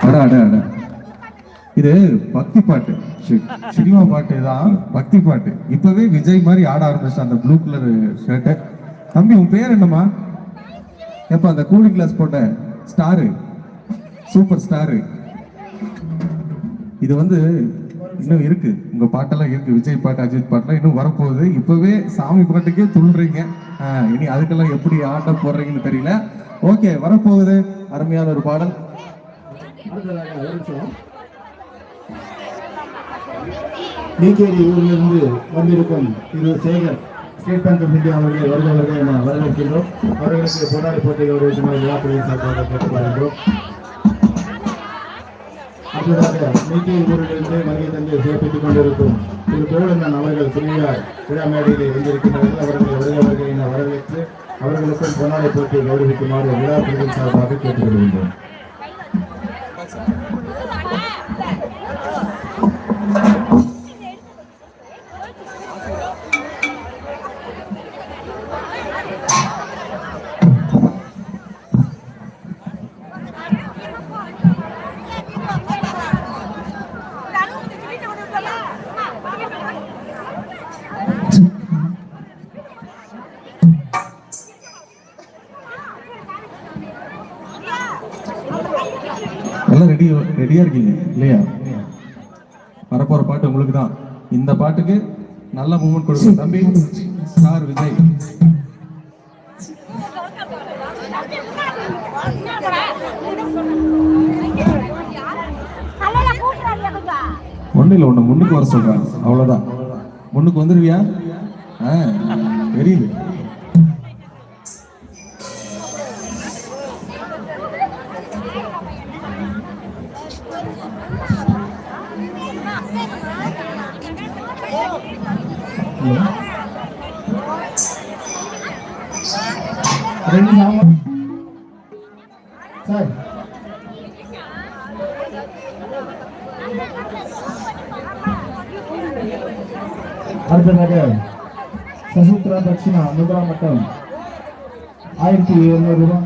அட அட அட இது பக்தி பாட்டு, சினிமா பாட்டு தான், பக்தி பாட்டு. இப்பவே விஜய் மாதிரி ஆட ஆரம்பிச்ச அந்த ப்ளூ கலர் ஷர்ட். தம்பி உன் பேர் என்னம்மா? எப்ப அந்த கூலிங் கிளாஸ் போட்ட ஸ்டாரு, சூப்பர் ஸ்டாரு. இது வந்து இன்னும் இருக்கு, உங்க பாட்டெல்லாம் இருக்கு, விஜய் பாட்டு அஜித் பாட்டுலாம் இன்னும் வரப்போகுது. இப்பவே சாமி பாட்டுக்கே துள்ளுறீங்க, இனி அதுக்கெல்லாம் எப்படி ஆட்ட போடுறீங்கன்னு தெரியல. ஓகே, வரப்போகுது அருமையான ஒரு பாடல். நீச்சேரி ஊரிலிருந்து வந்திருக்கும் Thiru Sekar, state bank of India அவர்களை வருகிறவர்கள் என வரவேற்கின்றோம். அவர்களுக்கு போராடி போட்டி கௌரவிக்குமாறு விழாக்குழுவின் சார்பாக கேட்டுக்கொள்கின்றோம். அடுத்ததாக நீச்சேரி ஊரிலிருந்து வருகை தந்து சிறப்பித்துக் கொண்டிருக்கும் திரு கோவிந்தன் அவர்கள் துணையார் விழா மேடையில் வந்திருக்கின்றார்கள். அவர்களை வருகிறவர்கள் என வரவேற்று அவர்களுக்கும் போராடி போட்டி கௌரவிக்குமாறு விழாக்குழுவின் சார்பாக கேட்டுக்கொள்கின்றோம். எல்லாம் ரெடியா இருக்கீங்க இல்லையா? வரப்போற பாட்டு உங்களுக்கு தான். இந்த பாட்டுக்கு நல்ல மூமெண்ட் கொடுக்கும் தம்பி ஸ்டார் விஜய். ஒண்ணு இல்ல, ஒண்ணு முன்னுக்கு வர சொல்றாங்க, அவ்வளவுதான். முன்னுக்கு வந்துருவியா? தெரியுது. சார் அடுத்ததாக சசுத்ரா தட்சிணா முதலாம் மட்டம் 1700 ரூபாய்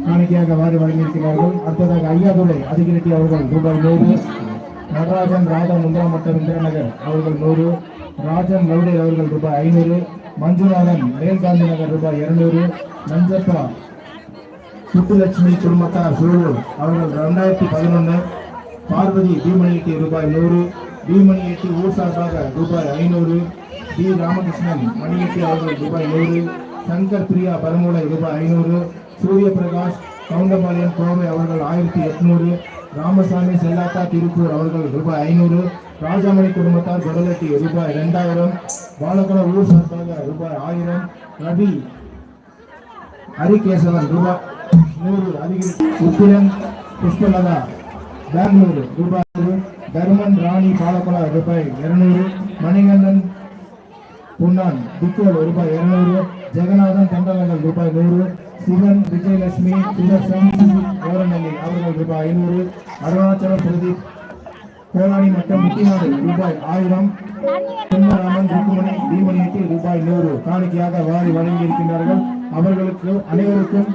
காணிக்கையாக வாரி வழங்கியிருக்கிறார்கள். அடுத்ததாக ஐயாதுரை அதிகிரெட்டி அவர்கள் ரூபாய் 100, நடராஜன் ராதா முதலாம் மட்டம் இந்திரநகர் அவர்கள் 100, ராஜன் லவுடே அவர்கள் ரூபாய் 500, மஞ்சுநாதன் மேல்காந்தி நகர் ரூபாய் 200, நஞ்சப்பா முத்துலட்சுமி குடும்பத்தார் சூழல் அவர்கள் 2011, பார்வதி பீமணியட்டி ரூபாய் 100, பீமணியட்டி ஊர் சார்பாக ரூபாய் 500, டி ராமகிருஷ்ணன் மணியட்டி அவர்கள் ரூபாய் 100, சங்கர் பிரியா பரமூலை ரூபாய் 500, சூரிய பிரகாஷ் கவுண்டபாளையம் கோவை அவர்கள் 1800, ராமசாமி செல்லாத்தா திருப்பூர் அவர்கள் ரூபாய் 500, ராஜாமணி குடும்பத்தார் கடலட்டி ரூபாய் 2000, பாலகுளம் ஊர் சார்பாக ரூபாய் 1000, ரவி ஹரிகேசவன் ரூபாய் 100 அதிகரித்து, உத்திரன் புஷ்பலதா பெங்களூரு ரூபாய் 100, தர்மன் ராணி பாலகுளம் ரூபாய் 200, மணிகண்டன் புன்னான் திக்கோல் ரூபாய் 200, ஜெகநாதன் தண்டநகர் ரூபாய் 100, சிவன் விஜயலட்சுமி சுதர்சன் ஓரநெல்லி அவர்கள் ரூபாய் 500, அருணாச்சலம் பிரதீப் கோலானி மட்டம் முத்திநாடு ரூபாய் 1000, ராமன் ருக்குமணி தீமணியட்டி ரூபாய் 100 காணிக்கையாக வாரி வழங்கியிருக்கின்றார்கள். அவர்களுக்கு அனைவருக்கும்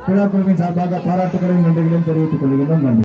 விழாக்குழுவின் சார்பாக பாராட்டுகளையும் நன்றிகளையும் தெரிவித்துக் கொள்கின்றோம். நன்றி.